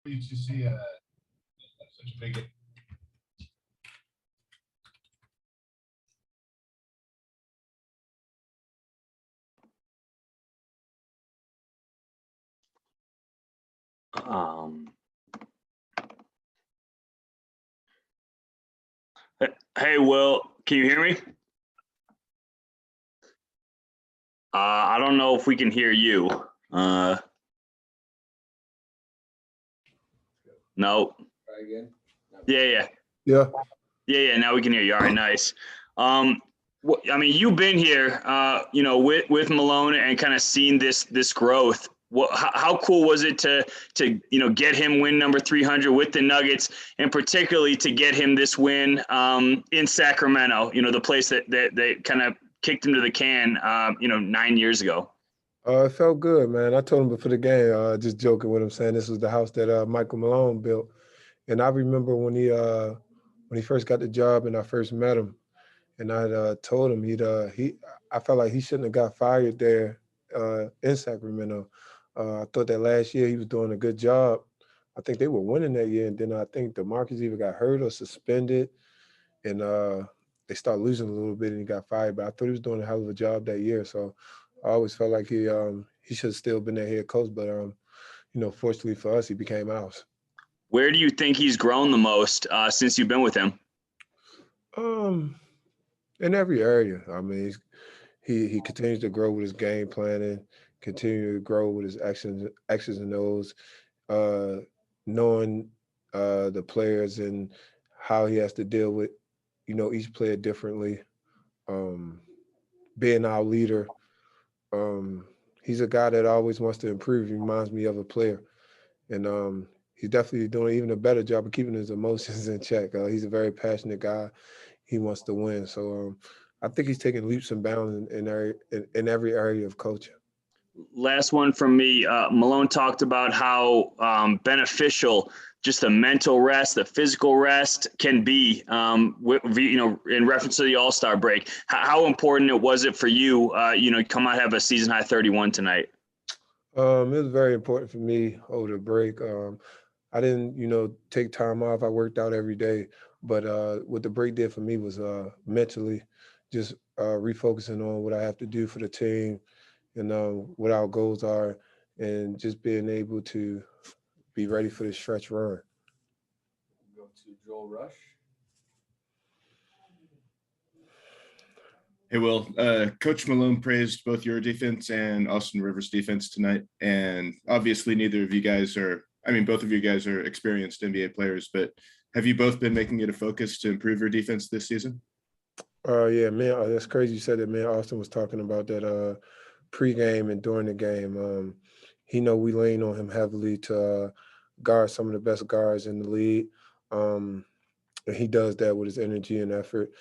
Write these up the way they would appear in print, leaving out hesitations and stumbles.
pleased to see such a big. Hey, Will, can you hear me? I don't know if we can hear you. No. Try again. Yeah. Now we can hear you. All right, nice. I mean, you've been here, with Malone and kind of seen this growth. How cool was it to get him win number 300 with the Nuggets, and particularly to get him this win in Sacramento, the place that they kind of kicked him to the can, 9 years ago? It felt good, man. I told him before the game, just joking with him, saying this was the house that Michael Malone built. And I remember when he first got the job and I first met him, and I told him I felt like he shouldn't have got fired there in Sacramento. I thought that last year he was doing a good job. I think they were winning that year, and then I think DeMarcus either got hurt or suspended, and they started losing a little bit, and he got fired. But I thought he was doing a hell of a job that year. So I always felt like he should have still been their head coach. But fortunately for us, he became ours. Where do you think he's grown the most since you've been with him? In every area. I mean, he continues to grow with his game planning, continue to grow with his X's and O's, knowing the players and how he has to deal with, each player differently. Being our leader. He's a guy that always wants to improve. He reminds me of a player. And he's definitely doing even a better job of keeping his emotions in check. He's a very passionate guy. He wants to win. So I think he's taking leaps and bounds in every area of coaching. Last one from me. Malone talked about how beneficial just the mental rest, the physical rest can be, in reference to the All-Star break. How important was it for you, come out have a season high 31 tonight? It was very important for me over the break. I didn't, take time off. I worked out every day. But what the break did for me was mentally just refocusing on what I have to do for the team and what our goals are, and just being able to be ready for the stretch run. Go to Joel Rush. Hey, Will. Coach Malone praised both your defense and Austin Rivers' defense tonight. And obviously both of you guys are experienced NBA players, but have you both been making it a focus to improve your defense this season? Yeah, man, that's crazy you said that, man. Austin was talking about that pregame and during the game. We lean on him heavily to guard some of the best guards in the league. And he does that with his energy and effort.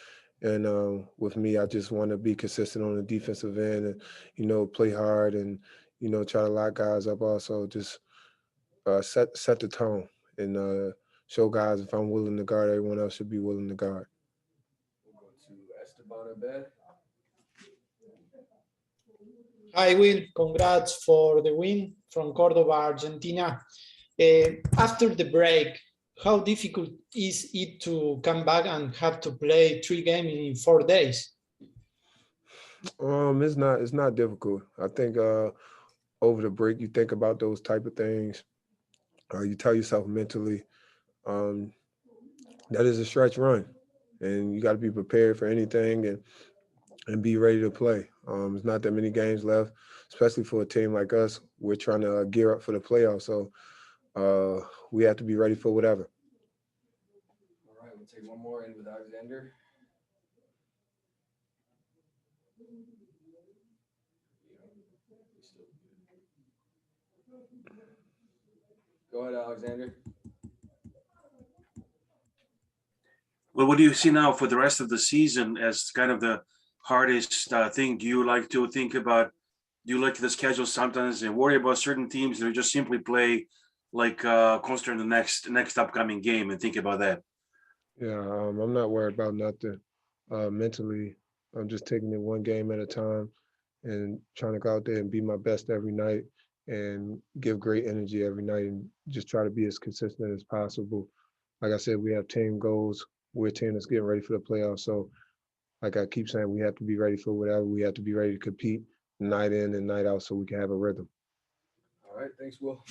And with me, I just want to be consistent on the defensive end and, play hard and, try to lock guys up also. Just set the tone and show guys if I'm willing to guard, everyone else should be willing to guard. We'll go to Esteban Abed. Hi, Will. Congrats for the win from Cordoba, Argentina. After the break, how difficult is it to come back and have to play 3 games in 4 days? It's not difficult. I think over the break, you think about those type of things. You tell yourself mentally that is a stretch run, and you got to be prepared for anything and be ready to play. There's not that many games left, especially for a team like us. We're trying to gear up for the playoffs, so we have to be ready for whatever. All right, we'll take one more in with Alexander. Go ahead, Alexander. Well, what do you see now for the rest of the season as kind of the hardest thing? Do you like the schedule sometimes and worry about certain teams that just simply play like concentrate on the next upcoming game and think about that? Yeah, I'm not worried about nothing mentally. I'm just taking it one game at a time and trying to go out there and be my best every night and give great energy every night and just try to be as consistent as possible. Like I said, we have team goals. We're a team that's getting ready for the playoffs. So like I keep saying, we have to be ready for whatever. We have to be ready to compete night in and night out so we can have a rhythm. All right, thanks, Will.